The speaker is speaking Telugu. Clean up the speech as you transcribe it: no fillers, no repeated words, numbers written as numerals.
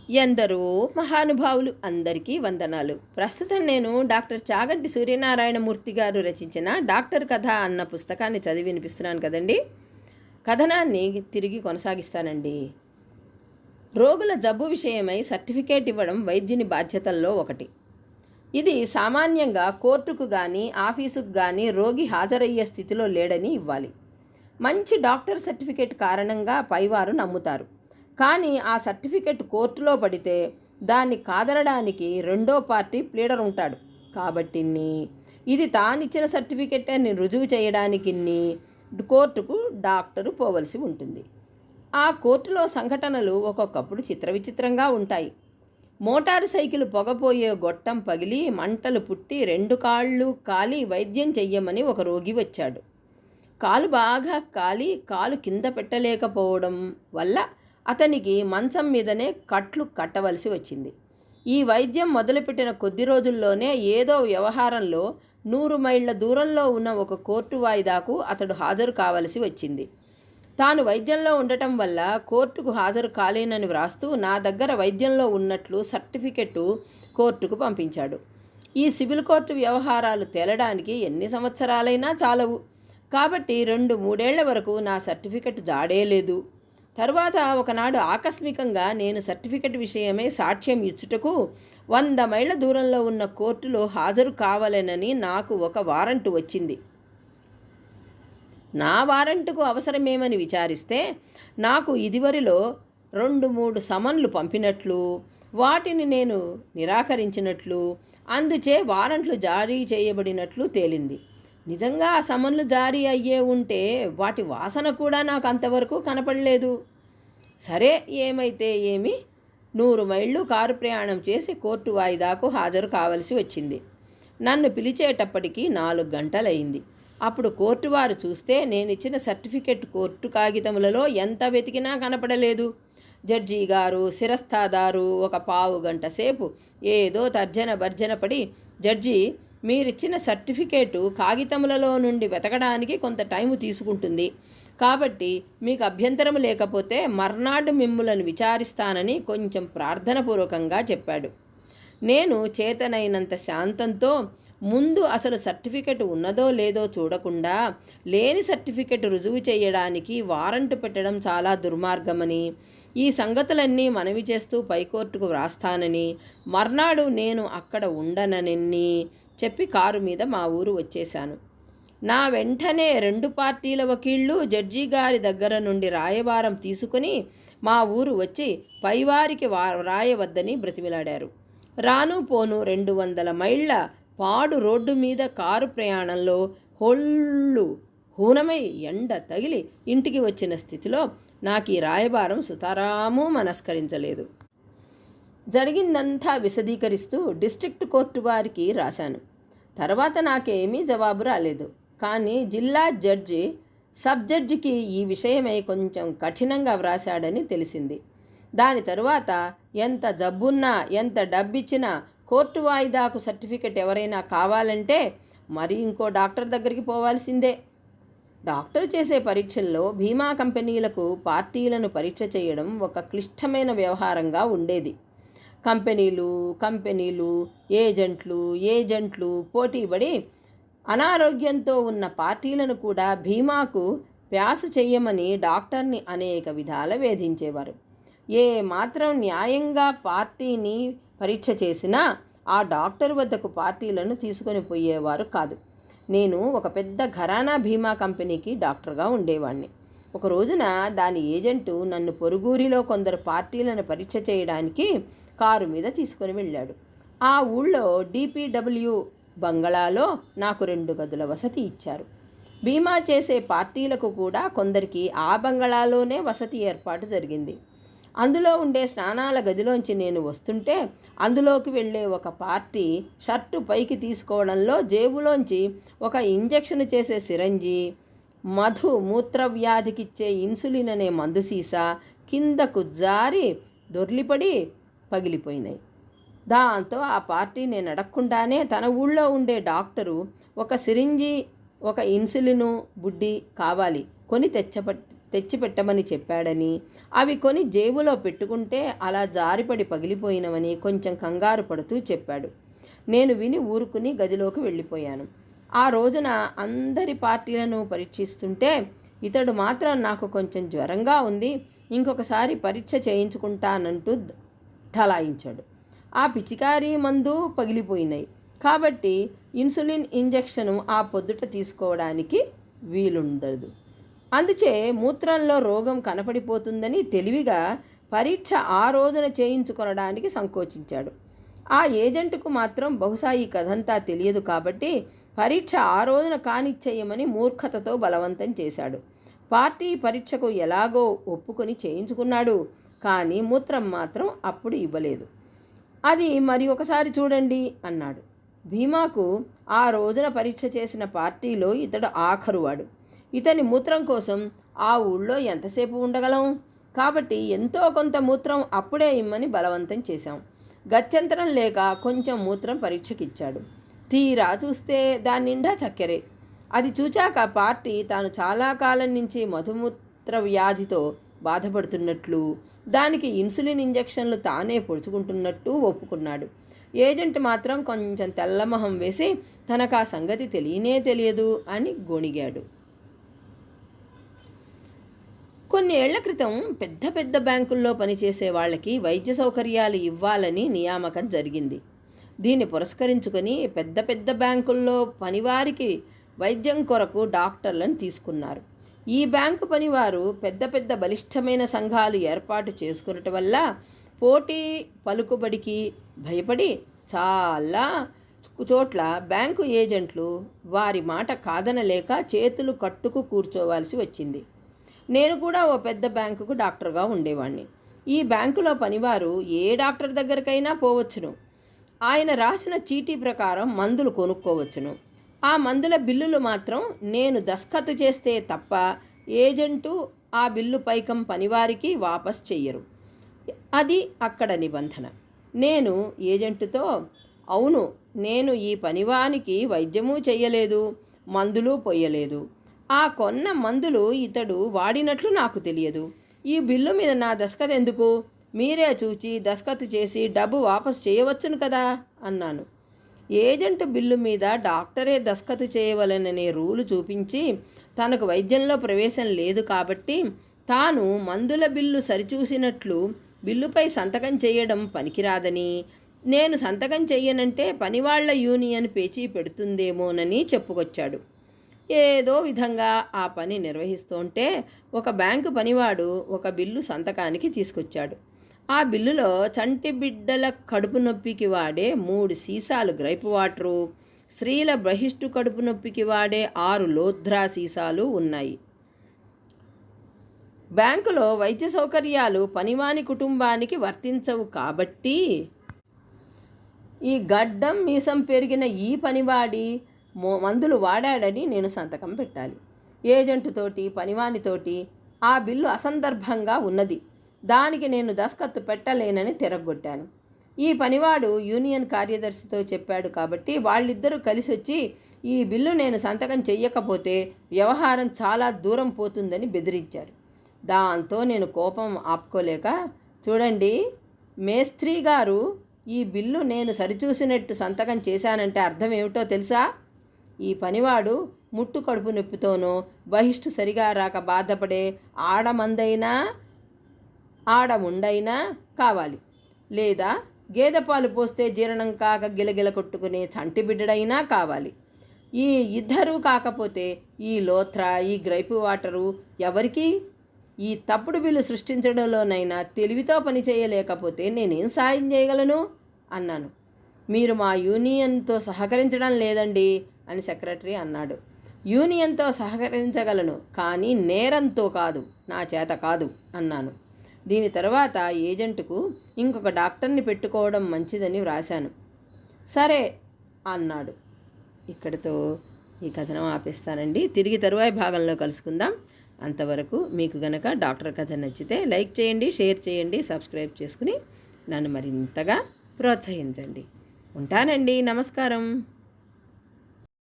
ఎందరో మహానుభావులు అందరికీ వందనాలు. ప్రస్తుతం నేను డాక్టర్ చాగంటి సూర్యనారాయణమూర్తి గారు రచించిన డాక్టర్ కథ అన్న పుస్తకాన్ని చదివి వినిపిస్తున్నాను కదండి. కథనాన్ని తిరిగి కొనసాగిస్తానండి. రోగుల జబ్బు విషయమై సర్టిఫికేట్ ఇవ్వడం వైద్యుని బాధ్యతల్లో ఒకటి. ఇది సామాన్యంగా కోర్టుకు కానీ ఆఫీసుకు కానీ రోగి హాజరయ్యే స్థితిలో లేడని ఇవ్వాలి. మంచి డాక్టర్ సర్టిఫికేట్ కారణంగా పైవారు నమ్ముతారు. కానీ ఆ సర్టిఫికెట్ కోర్టులో పడితే దాన్ని కాదనడానికి రెండో పార్టీ ప్లీడర్ ఉంటాడు. కాబట్టి ఇది తానిచ్చిన సర్టిఫికెట్ అని రుజువు చేయడానికి కోర్టుకు డాక్టరు పోవలసి ఉంటుంది. ఆ కోర్టులో సంఘటనలు ఒక్కొక్కప్పుడు చిత్రవిచిత్రంగా ఉంటాయి. మోటారు సైకిల్ పొగపోయే గొట్టం పగిలి మంటలు పుట్టి 2 కాళ్ళు కాలి వైద్యం చెయ్యమని ఒక రోగి వచ్చాడు. కాలు బాగా కాలి కాలు కింద పెట్టలేకపోవడం వల్ల అతనికి మంచం మీదనే కట్లు కట్టవలసి వచ్చింది. ఈ వైద్యం మొదలుపెట్టిన కొద్ది రోజుల్లోనే ఏదో వ్యవహారంలో 100 మైళ్ళ దూరంలో ఉన్న ఒక కోర్టు వాయిదాకు అతడు హాజరు కావలసి వచ్చింది. తాను వైద్యంలో ఉండటం వల్ల కోర్టుకు హాజరు కాలేనని వ్రాస్తూ నా దగ్గర వైద్యంలో ఉన్నట్లు సర్టిఫికెట్టు కోర్టుకు పంపించాడు. ఈ సివిల్ కోర్టు వ్యవహారాలు తేలడానికి ఎన్ని సంవత్సరాలైనా చాలవు. కాబట్టి 2-3 ఏళ్ల వరకు నా సర్టిఫికెట్ జాడే లేదు. తరువాత ఒకనాడు ఆకస్మికంగా నేను సర్టిఫికెట్ విషయమై సాక్ష్యం ఇచ్చుటకు 100 మైళ్ళ దూరంలో ఉన్న కోర్టులో హాజరు కావాలనని నాకు ఒక వారంటు వచ్చింది. నా వారంటుకు అవసరమేమని విచారిస్తే నాకు ఇదివరలో 2-3 సమన్లు పంపినట్లు, వాటిని నేను నిరాకరించినట్లు, అందుచే వారంట్లు జారీ చేయబడినట్లు తేలింది. నిజంగా ఆ సమన్లు జారీ అయ్యే ఉంటే వాటి వాసన కూడా నాకు అంతవరకు కనపడలేదు. సరే, ఏమైతే ఏమి, 100 మైళ్ళు కారు ప్రయాణం చేసి కోర్టు వాయిదాకు హాజరు కావలసి వచ్చింది. నన్ను పిలిచేటప్పటికి 4 గంటలయింది. అప్పుడు కోర్టు వారు చూస్తే నేనిచ్చిన సర్టిఫికెట్ కోర్టు కాగితములలో ఎంత వెతికినా కనపడలేదు. జడ్జి గారు శిరస్థాదారు ఒక 15 గంట సేపు ఏదో తర్జన భర్జన పడి, జడ్జి, మీరిచ్చిన సర్టిఫికేటు కాగితములలో నుండి వెతకడానికి కొంత టైము తీసుకుంటుంది. కాబట్టి మీకు అభ్యంతరం లేకపోతే మర్నాడు మిమ్ములను విచారిస్తానని కొంచెం ప్రార్థనపూర్వకంగా చెప్పాడు. నేను చేతనైనంత శాంతంతో ముందు అసలు సర్టిఫికెట్ ఉన్నదో లేదో చూడకుండా లేని సర్టిఫికెట్ రుజువు చేయడానికి వారంటు పెట్టడం చాలా దుర్మార్గమని, ఈ సంగతులన్నీ మనవి చేస్తూ పైకోర్టుకు వ్రాస్తానని, మర్నాడు నేను అక్కడ ఉండనని చెప్పి కారు మీద మా ఊరు వచ్చేశాను. నా వెంటనే 2 పార్టీల వకీళ్ళు జడ్జి గారి దగ్గర నుండి రాయబారం తీసుకుని మా ఊరు వచ్చి పైవారికి రాయవద్దని బ్రతిమిలాడారు. రాను పోను 200 మైళ్ళ పాడు రోడ్డు మీద కారు ప్రయాణంలో హూనమై ఎండ తగిలి ఇంటికి వచ్చిన స్థితిలో నాకు ఈ రాయబారం సుతారాము మనస్కరించలేదు. జరిగిందంతా విశదీకరిస్తూ డిస్ట్రిక్ట్ కోర్టు వారికి రాశాను. తర్వాత నాకేమీ జవాబు రాలేదు. కానీ జిల్లా జడ్జి సబ్ జడ్జికి ఈ విషయమై కొంచెం కఠినంగా వ్రాశాడని తెలిసింది. దాని తరువాత ఎంత జబ్బున్నా ఎంత డబ్బిచ్చినా కోర్టు వాయిదాకు సర్టిఫికెట్ ఎవరైనా కావాలంటే మరి ఇంకో డాక్టర్ దగ్గరికి పోవాల్సిందే. డాక్టర్ చేసే పరీక్షల్లో బీమా కంపెనీలకు పార్టీలను పరీక్ష చేయడం ఒక క్లిష్టమైన వ్యవహారంగా ఉండేది. కంపెనీలు ఏజెంట్లు పోటీపడి అనారోగ్యంతో ఉన్న పార్టీలను కూడా బీమాకు ప్యాస్ చెయ్యమని డాక్టర్ని అనేక విధాల వేధించేవారు. ఏ మాత్రం న్యాయంగా పార్టీని పరీక్ష చేసినా ఆ డాక్టర్ వద్దకు పార్టీలను తీసుకొని పోయేవారు కాదు. నేను ఒక పెద్ద ఘరానా బీమా కంపెనీకి డాక్టర్గా ఉండేవాడిని. ఒక రోజున దాని ఏజెంటు నన్ను పొరుగురిలో కొందరు పార్టీలను పరీక్ష చేయడానికి కారు మీద తీసుకొని వెళ్ళాడు. ఆ ఊళ్ళో DPW బంగళాలో నాకు 2 గదుల వసతి ఇచ్చారు. బీమా చేసే పార్టీలకు కూడా కొందరికి ఆ బంగళాలోనే వసతి ఏర్పాటు జరిగింది. అందులో ఉండే స్నానాల గదిలోంచి నేను వస్తుంటే అందులోకి వెళ్ళే ఒక పార్టీ షర్టు పైకి తీసుకోవడంలో జేబులోంచి ఒక ఇంజెక్షన్ చేసే సిరంజి, మూత్రవ్యాధికిచ్చే ఇన్సులిన్ అనే మందు సీసా కిందకు జారి దొర్లిపడి పగిలిపోయినాయి. దాంతో ఆ పార్టీ నేను అడగకుండానే తన ఊళ్ళో ఉండే డాక్టరు ఒక సిరింజి ఒక ఇన్సులిను బుడ్డి కావాలి కొని తెచ్చిపెట్టమని చెప్పాడని, అవి కొని జేబులో పెట్టుకుంటే అలా జారిపడి పగిలిపోయినవని కొంచెం కంగారు పడుతూ చెప్పాడు. నేను విని ఊరుకుని గదిలోకి వెళ్ళిపోయాను. ఆ రోజున అందరి పార్టీలను పరీక్షిస్తుంటే ఇతడు మాత్రం నాకు కొంచెం జ్వరంగా ఉంది, ఇంకొకసారి పరీక్ష చేయించుకుంటానంటూ ఠలాయించాడు. ఆ పిచికారీ మందు పగిలిపోయినాయి కాబట్టి ఇన్సులిన్ ఇంజెక్షను ఆ పొద్దుట తీసుకోవడానికి వీలుండదు. అందుచే మూత్రంలో రోగం కనపడిపోతుందని తెలివిగా పరీక్ష ఆ రోజున చేయించుకొనడానికి సంకోచించాడు. ఆ ఏజెంటుకు మాత్రం బహుశా ఈ కథంతా తెలియదు కాబట్టి పరీక్ష ఆ రోజున కానిచ్చేయమని మూర్ఖతతో బలవంతం చేశాడు. పార్టీ పరీక్షకు ఎలాగో ఒప్పుకొని చేయించుకున్నాడు, కానీ మూత్రం మాత్రం అప్పుడు ఇవ్వలేదు. అది మరి ఒకసారి చూడండి అన్నాడు. భీమాకు ఆ రోజున పరీక్ష చేసిన పార్టీలో ఇతడు ఆఖరువాడు. ఇతని మూత్రం కోసం ఆ ఊళ్ళో ఎంతసేపు ఉండగలం? కాబట్టి ఎంతో కొంత మూత్రం అప్పుడే ఇమ్మని బలవంతం చేశాం. గత్యంతరం లేక కొంచెం మూత్రం పరీక్షకిచ్చాడు. తీరా చూస్తే దాని నిండా చక్కెరే. అది చూచాక పార్టీ తాను చాలా కాలం నుంచి మధుమూత్ర వ్యాధితో బాధపడుతున్నట్లు, దానికి ఇన్సులిన్ ఇంజెక్షన్లు తానే పొడుచుకుంటున్నట్టు ఒప్పుకున్నాడు. ఏజెంట్ మాత్రం కొంచెం తెల్లమొహం వేసి తనకు ఆ సంగతి తెలియనే తెలియదు అని గొణిగాడు. కొన్ని ఏళ్ల క్రితం పెద్ద పెద్ద బ్యాంకుల్లో పనిచేసే వాళ్ళకి వైద్య సౌకర్యాలు ఇవ్వాలని నియామకం జరిగింది. దీన్ని పురస్కరించుకొని పెద్ద పెద్ద బ్యాంకుల్లో పనివారికి వైద్యం కొరకు డాక్టర్లను తీసుకున్నారు. ఈ బ్యాంకు పనివారు పెద్ద పెద్ద బలిష్టమైన సంఘాలు ఏర్పాటు చేసుకున్నట వల్ల పోటీ పలుకుబడికి భయపడి చాలా చోట్ల బ్యాంకు ఏజెంట్లు వారి మాట కాదనలేక చేతులు కట్టుకు కూర్చోవాల్సి వచ్చింది. నేను కూడా ఓ పెద్ద బ్యాంకుకు డాక్టర్గా ఉండేవాడిని. ఈ బ్యాంకులో పనివారు ఏ డాక్టర్ దగ్గరికైనా పోవచ్చును. ఆయన రాసిన చీటీ ప్రకారం మందులు కొనుక్కోవచ్చును. ఆ మందుల బిల్లులు మాత్రం నేను దస్ఖతు చేస్తే తప్ప ఏజెంటు ఆ బిల్లు పైకం పనివారికి వాపస్ చెయ్యరు. అది అక్కడ నిబంధన. నేను ఏజెంటుతో, అవును, నేను ఈ పనివానికి వైద్యమూ చెయ్యలేదు, మందులు పొయ్యలేదు. ఆ కొన్న మందులు ఇతడు వాడినట్లు నాకు తెలియదు. ఈ బిల్లు మీద నా దస్ఖతు ఎందుకు? మీరే చూచి దస్ఖతు చేసి డబ్బు వాపసు చేయవచ్చును కదా అన్నాను. ఏజెంట్ బిల్లు మీద డాక్టరే దస్ఖతు చేయవలననే రూలు చూపించి తనకు వైద్యంలో ప్రవేశం లేదు కాబట్టి తాను మందుల బిల్లు సరిచూసినట్లు బిల్లుపై సంతకం చేయడం పనికిరాదని, నేను సంతకం చెయ్యనంటే పనివాళ్ల యూనియన్ పేచీ పెడుతుందేమోనని చెప్పుకొచ్చాడు. ఏదో విధంగా ఆ పని నిర్వహిస్తుంటే ఒక బ్యాంకు పనివాడు ఒక బిల్లు సంతకానికి తీసుకొచ్చాడు. ఆ బిల్లులో చంటి బిడ్డల కడుపు నొప్పికి వాడే 3 సీసాలు గ్రైప్ వాటరు, స్త్రీల బహిష్టు కడుపు నొప్పికి వాడే 6 లోధ్రా సీసాలు ఉన్నాయి. బ్యాంకులో వైద్య సౌకర్యాలు పనివాని కుటుంబానికి వర్తించవు కాబట్టి ఈ గడ్డం మీసం పెరిగిన ఈ పనివాడి మందులు వాడాడని నేను సంతకం పెట్టాలి. ఏజెంటుతోటి పనివానితోటి ఆ బిల్లు అసందర్భంగా ఉన్నది, దానికి నేను దస్ఖత్తు పెట్టలేనని తిరగొట్టాను. ఈ పనివాడు యూనియన్ కార్యదర్శితో చెప్పాడు కాబట్టి వాళ్ళిద్దరూ కలిసి వచ్చి ఈ బిల్లు నేను సంతకం చెయ్యకపోతే వ్యవహారం చాలా దూరం పోతుందని బెదిరించారు. దాంతో నేను కోపం ఆపుకోలేక, చూడండి మేస్త్రీ గారు, ఈ బిల్లు నేను సరిచూసినట్టు సంతకం చేశానంటే అర్థం ఏమిటో తెలుసా? ఈ పనివాడు ముట్టు కడుపు నొప్పితోనో బహిష్టు సరిగా రాక బాధపడే ఆడమందైనా ఆడముండైనా కావాలి, లేదా గేదె పాలు పోస్తే జీర్ణం కాక గిలగిల కొట్టుకునే చంటి బిడ్డడైనా కావాలి. ఈ ఇద్దరూ కాకపోతే ఈ లోత్రా ఈ గ్రైప్ వాటరు ఎవరికి? ఈ తప్పుడు బిల్లు సృష్టించడంలోనైనా తెలివితో పని చేయలేకపోతే నేనేం సాయం చేయగలను అన్నాను. మీరు మా యూనియన్తో సహకరించడం లేదండి అని సెక్రటరీ అన్నాడు. యూనియన్తో సహకరించగలను, కానీ నేరంతో కాదు, నా చేత కాదు అన్నాను. దీని తర్వాత ఏజెంటుకు ఇంకొక డాక్టర్ని పెట్టుకోవడం మంచిదని వ్రాశాను. సరే అన్నాడు. ఇక్కడితో ఈ కథనం ఆపేస్తానండి. తిరిగి తరువాయి భాగంలో కలుసుకుందాం. అంతవరకు మీకు గనక డాక్టర్ కథ నచ్చితే లైక్ చేయండి, షేర్ చేయండి, సబ్స్క్రైబ్ చేసుకుని నన్ను మరింతగా ప్రోత్సహించండి. ఉంటానండి. నమస్కారం.